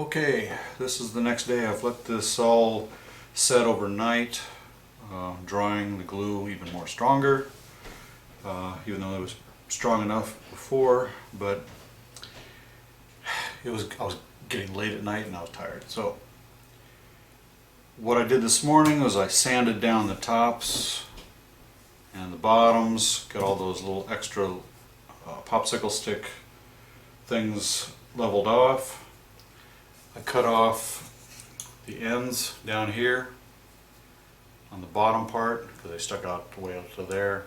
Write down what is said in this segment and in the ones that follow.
Okay, this is the next day. I've let this all set overnight, drying the glue even more stronger, even though it was strong enough before, but I was getting late at night and I was tired. So what I did this morning was I sanded down the tops and the bottoms, got all those little extra popsicle stick things leveled off. I cut off the ends down here on the bottom part because they stuck out way out to there,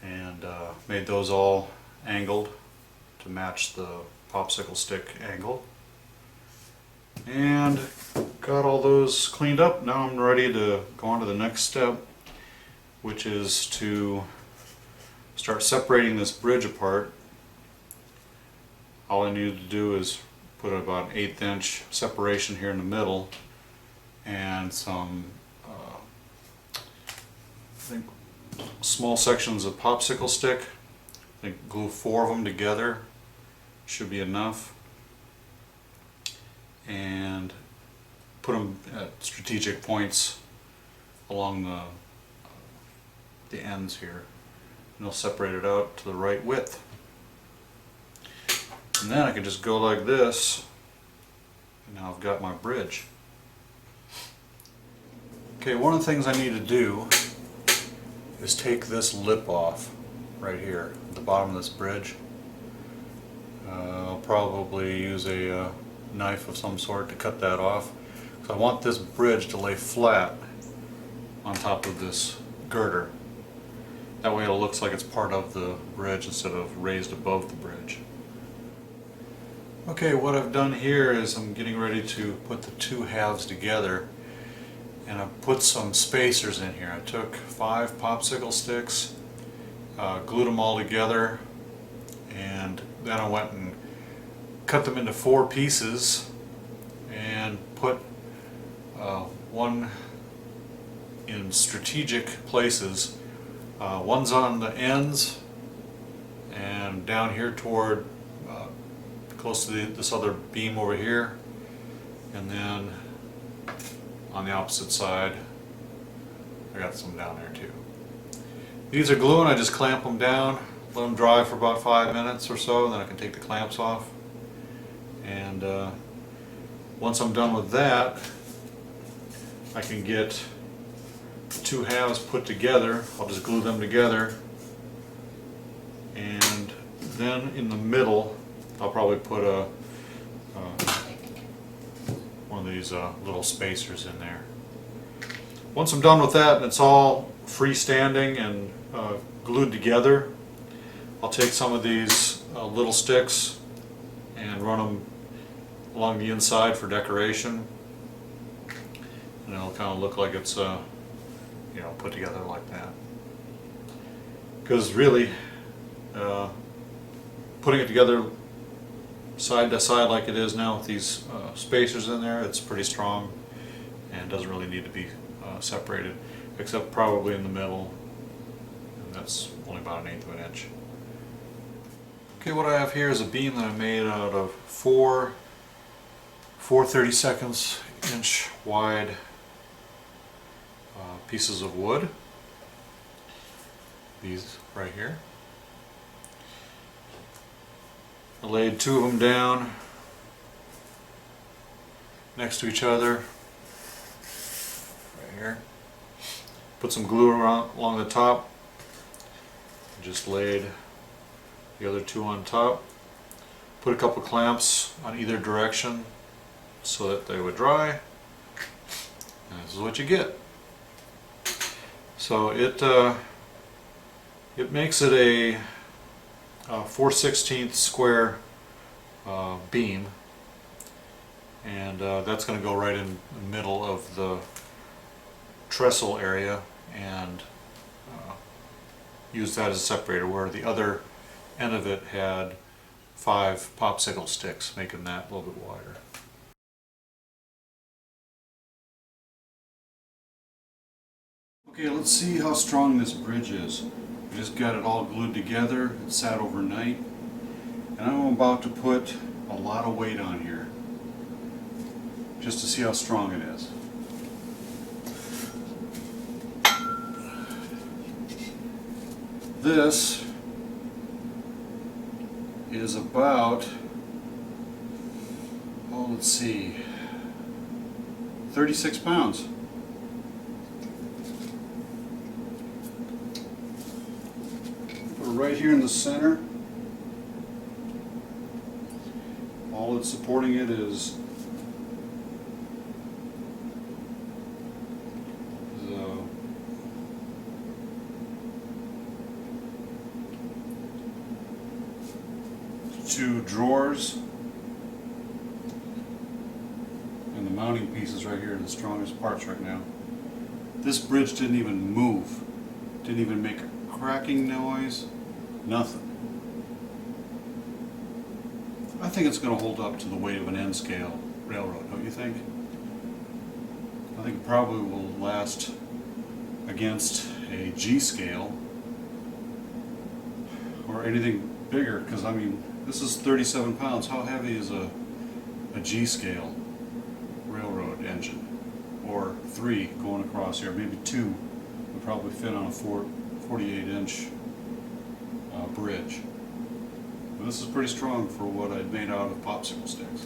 and made those all angled to match the popsicle stick angle, and got all those cleaned up. Now I'm ready to go on to the next step, which is to start separating this bridge apart. All I need to do is put about an 1/8 inch separation here in the middle and some I think small sections of popsicle stick. I think glue 4 of them together should be enough, and put them at strategic points along the ends here, and they'll separate it out to the right width. And then I can just go like this, and now I've got my bridge. Okay, one of the things I need to do is take this lip off right here at the bottom of this bridge. I'll probably use a knife of some sort to cut that off. So I want this bridge to lay flat on top of this girder. That way it looks like it's part of the bridge instead of raised above the bridge. Okay, what I've done here is I'm getting ready to put the two halves together, and I've put some spacers in here. I took 5 popsicle sticks, glued them all together, and then I went and cut them into 4 pieces and put one in strategic places. One's on the ends and down here toward close to this other beam over here, and then on the opposite side I got some down there too. These are glue, and I just clamp them down, let them dry for about 5 minutes or so, and then I can take the clamps off. And once I'm done with that, I can get the 2 halves put together. I'll just glue them together, and then in the middle I'll probably put one of these little spacers in there. Once I'm done with that and it's all freestanding and glued together, I'll take some of these little sticks and run them along the inside for decoration, and it'll kind of look like it's put together like that. Because really, putting it together side to side like it is now with these spacers in there, it's pretty strong and doesn't really need to be separated, except probably in the middle, and that's only about 1/8 of an inch. Okay, what I have here is a beam that I made out of 4 32 inch wide pieces of wood. These right here. I laid 2 of them down next to each other right here. Put some glue along the top. Just laid the other 2 on top. Put a couple clamps on either direction so that they would dry. And this is what you get. So it makes it a 4/16 square beam, and that's going to go right in the middle of the trestle area, and use that as a separator, where the other end of it had 5 popsicle sticks, making that a little bit wider. Okay, let's see how strong this bridge is. I just got it all glued together. It sat overnight, and I'm about to put a lot of weight on here. just to see how strong it is. This is about, oh, let's see, 36 pounds. Put it right here in the center. All that's supporting it is two drawers, and the mounting pieces right here are the strongest parts right now. This bridge didn't even move, didn't even make a cracking noise, nothing. I think it's going to hold up to the weight of an N-scale railroad, don't you think? I think it probably will last against a G-scale or anything bigger, because I mean, this is 37 pounds. How heavy is a G-scale railroad engine? Or 3 going across here, maybe 2 would probably fit on a 48-inch bridge. But this is pretty strong for what I'd made out of popsicle sticks.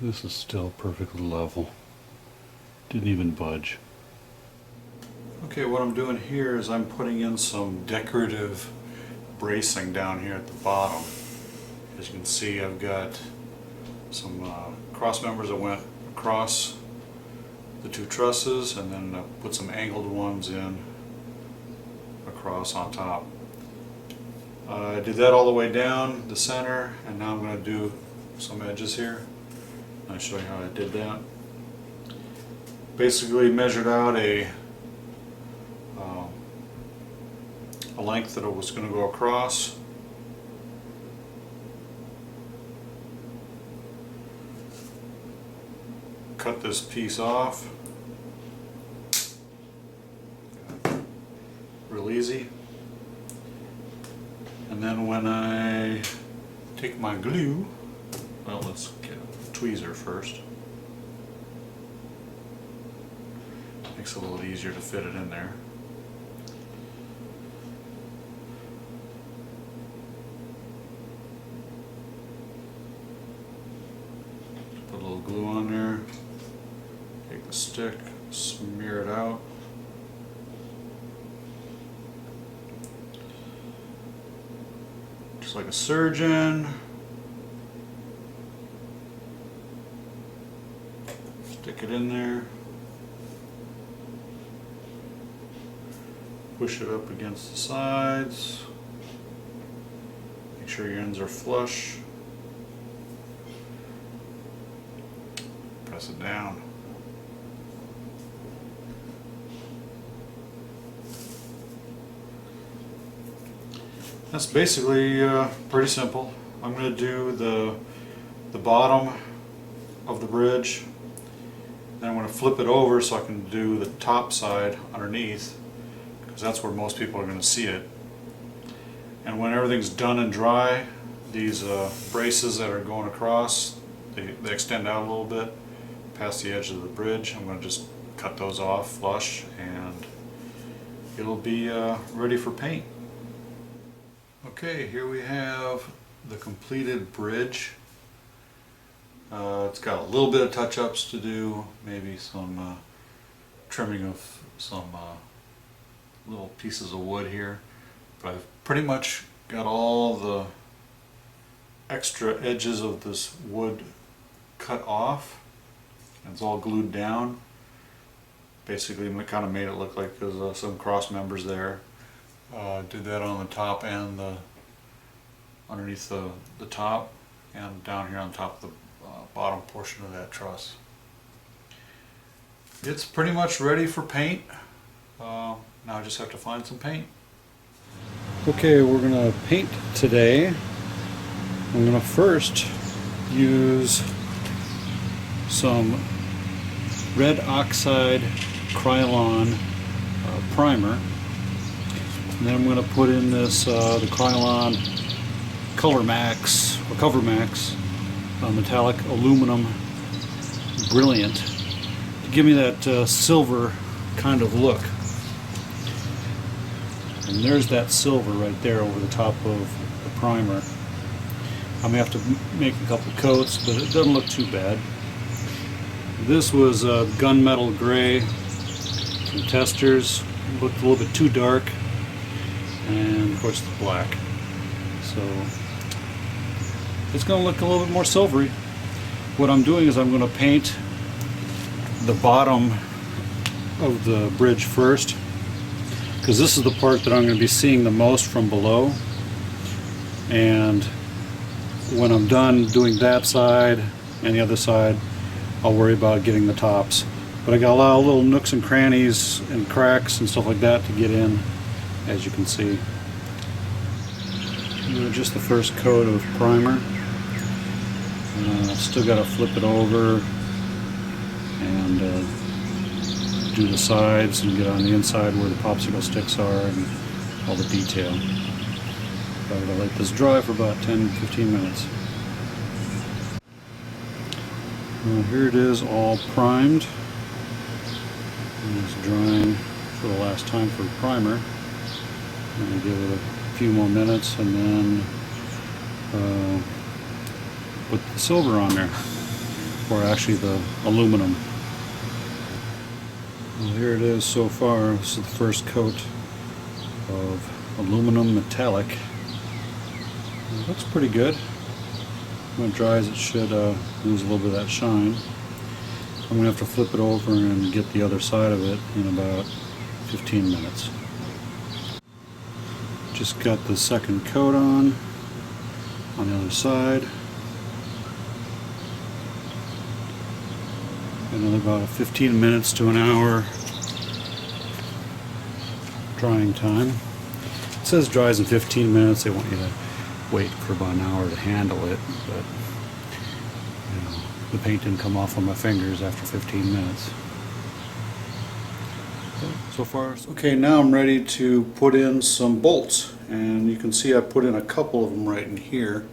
This is still perfectly level. Didn't even budge. Okay, what I'm doing here is I'm putting in some decorative bracing down here at the bottom. As you can see, I've got some cross members that went across the 2 trusses, and then put some angled ones in across on top. I did that all the way down the center, and now I'm going to do some edges here. I'll show you how I did that. Basically measured out a length that it was going to go across. Cut this piece off. Real easy. And then when I take my glue, well, let's get a tweezer first. Makes it a little easier to fit it in there. Put a little glue on there. Take the stick, smear it out. Just like a surgeon. Stick it in there. Push it up against the sides. Make sure your ends are flush. Press it down. That's basically pretty simple. I'm going to do the bottom of the bridge. Then I'm going to flip it over so I can do the top side underneath, because that's where most people are going to see it. And when everything's done and dry, these braces that are going across, they extend out a little bit past the edge of the bridge. I'm going to just cut those off flush, and it'll be ready for paint. Okay, here we have the completed bridge. It's got a little bit of touch-ups to do, maybe some trimming of some little pieces of wood here, but I've pretty much got all the extra edges of this wood cut off. It's all glued down. Basically, it kind of made it look like there's some cross members there. Did that on the top and the underneath the top, and down here on top of the bottom portion of that truss. It's pretty much ready for paint. Now I just have to find some paint. Okay, we're going to paint today. I'm going to first use some red oxide Krylon primer. And then I'm going to put in this the Krylon Color Max or Cover Max metallic aluminum brilliant to give me that silver kind of look. And there's that silver right there over the top of the primer. I may have to make a couple coats, but it doesn't look too bad. This was gunmetal gray from Testers. Looked a little bit too dark. And of course the black. So it's going to look a little bit more silvery. What I'm doing is I'm going to paint the bottom of the bridge first, because this is the part that I'm going to be seeing the most from below. And when I'm done doing that side and the other side, I'll worry about getting the tops. But I got a lot of little nooks and crannies and cracks and stuff like that to get in, as you can see. Just the first coat of primer. Still got to flip it over and do the sides and get on the inside where the popsicle sticks are and all the detail. I'm going to let this dry for about 10-15 minutes. Here it is, all primed. And it's drying for the last time for primer. I'm going to give it a few more minutes and then put the silver on there, or actually the aluminum. Well, here it is so far. This is the first coat of aluminum metallic. It looks pretty good. When it dries, it should lose a little bit of that shine. I'm going to have to flip it over and get the other side of it in about 15 minutes. Just got the second coat on the other side. Another about 15 minutes to an hour drying time. It says dries in 15 minutes. They want you to wait for about an hour to handle it, but you know, the paint didn't come off on my fingers after 15 minutes. So far, okay, now I'm ready to put in some bolts, and you can see I put in a couple of them right in here,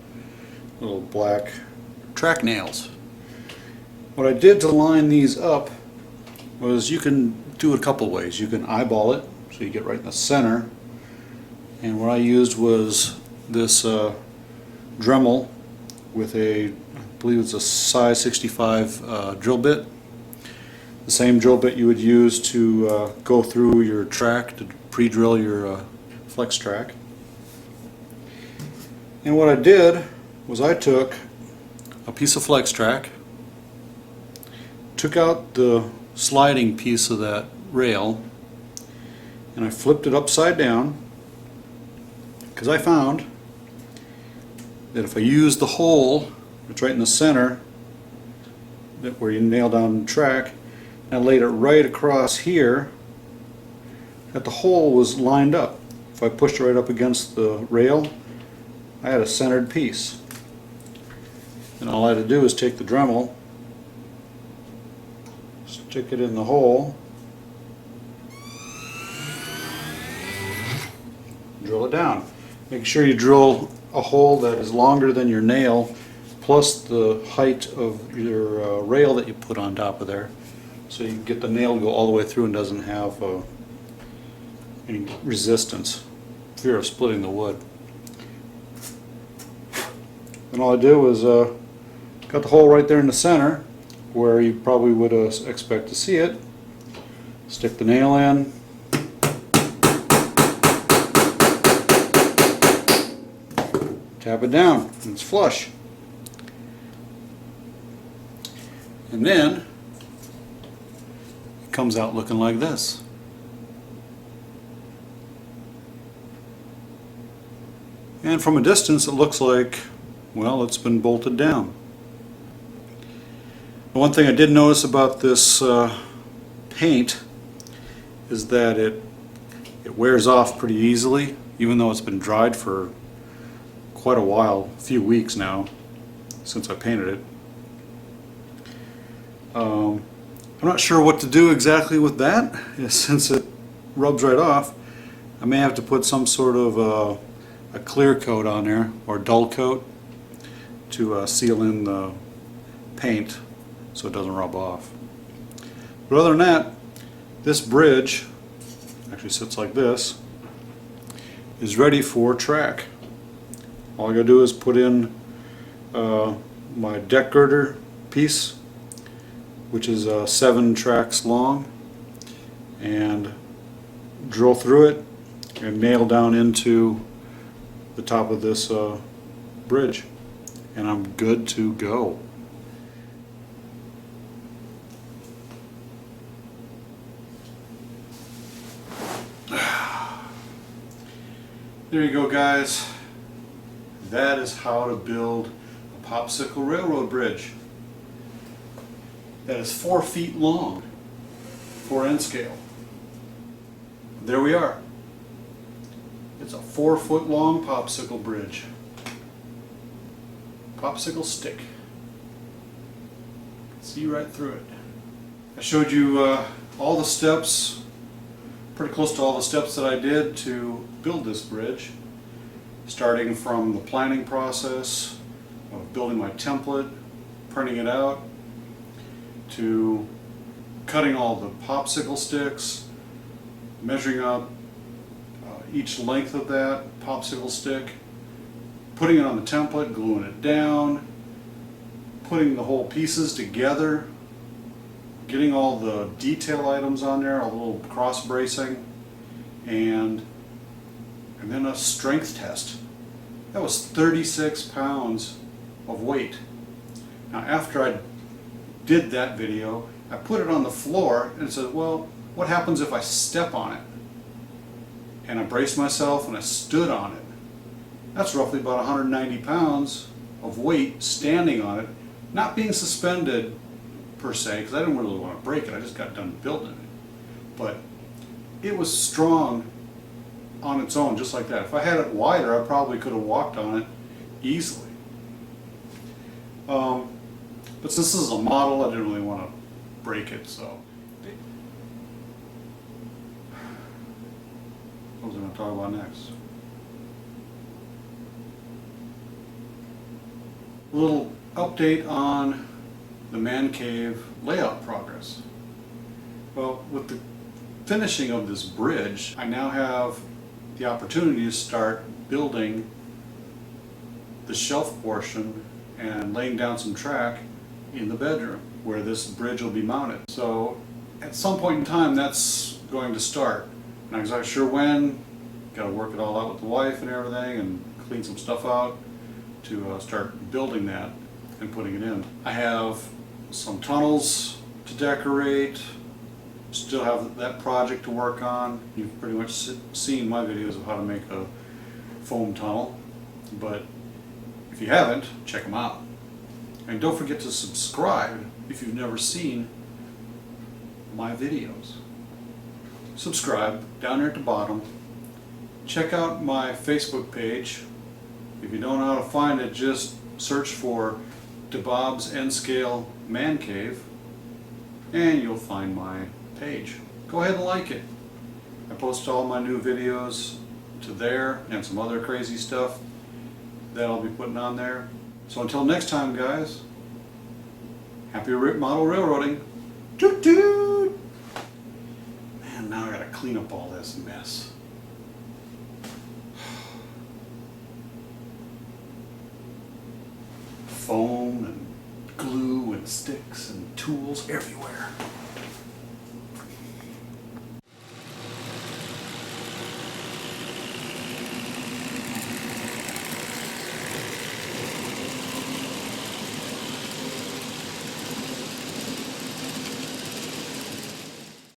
little black track nails. What I did to line these up was, you can do it a couple ways. You can eyeball it so you get right in the center, and what I used was this Dremel with a, I believe it's a size 65 drill bit. The same drill bit you would use to go through your track to pre-drill your flex track. And what I did was I took a piece of flex track, took out the sliding piece of that rail, and I flipped it upside down, because I found that if I use the hole that's right in the center, that where you nail down the track, and I laid it right across here, that the hole was lined up. If I pushed it right up against the rail, I had a centered piece. And all I had to do is take the Dremel, stick it in the hole, drill it down. Make sure you drill a hole that is longer than your nail, plus the height of your rail that you put on top of there, so you get the nail to go all the way through and doesn't have any resistance, fear of splitting the wood. And all I did was got the hole right there in the center, where you probably would expect to see it. Stick the nail in, tap it down, and it's flush. And then it comes out looking like this. And from a distance it looks like, well, it's been bolted down. One thing I did notice about this paint is that it wears off pretty easily. even though it's been dried for quite a while, a few weeks now since I painted it. I'm not sure what to do exactly with that, since it rubs right off. I may have to put some sort of a clear coat on there, or dull coat, to seal in the paint so it doesn't rub off. But other than that, this bridge actually sits like this, is ready for track. All I gotta do is put in my deck girder piece, which is 7 tracks long, and drill through it and nail down into the top of this bridge, and I'm good to go. There you go, guys. That is how to build a Popsicle railroad bridge. That is 4 feet long for end scale. There we are. It's a 4-foot long Popsicle bridge. Popsicle stick. See right through it. I showed you all the steps, pretty close to all the steps that I did to build this bridge, starting from the planning process of building my template, printing it out, to cutting all the popsicle sticks, measuring up each length of that popsicle stick, putting it on the template, gluing it down, putting the whole pieces together, getting all the detail items on there, a little cross bracing, and then a strength test. That was 36 pounds of weight. Now after I did that video, I put it on the floor and said, well, what happens if I step on it? And I braced myself and I stood on it. That's roughly about 190 pounds of weight standing on it, not being suspended per se, because I didn't really want to break it. I just got done building it. But it was strong on its own, just like that. If I had it wider, I probably could have walked on it easily. But since this is a model, I didn't really want to break it, so. What was I going to talk about next? A little update on the man cave layout progress. Well, with the finishing of this bridge, I now have the opportunity to start building the shelf portion and laying down some track in the bedroom where this bridge will be mounted. So at some point in time that's going to start. Not exactly sure when, got to work it all out with the wife and everything and clean some stuff out to start building that and putting it in. I have some tunnels to decorate, still have that project to work on. You've pretty much seen my videos of how to make a foam tunnel, but if you haven't, check them out. And don't forget to subscribe if you've never seen my videos. Subscribe down there at the bottom. Check out my Facebook page. If you don't know how to find it, just search for DeBob's N Scale Man Cave and you'll find my page. Go ahead and like it. I post all my new videos to there and some other crazy stuff that I'll be putting on there. So until next time, guys, happy model railroading. Toot toot! Man, now I gotta clean up all this mess. Foam and glue and sticks and tools everywhere.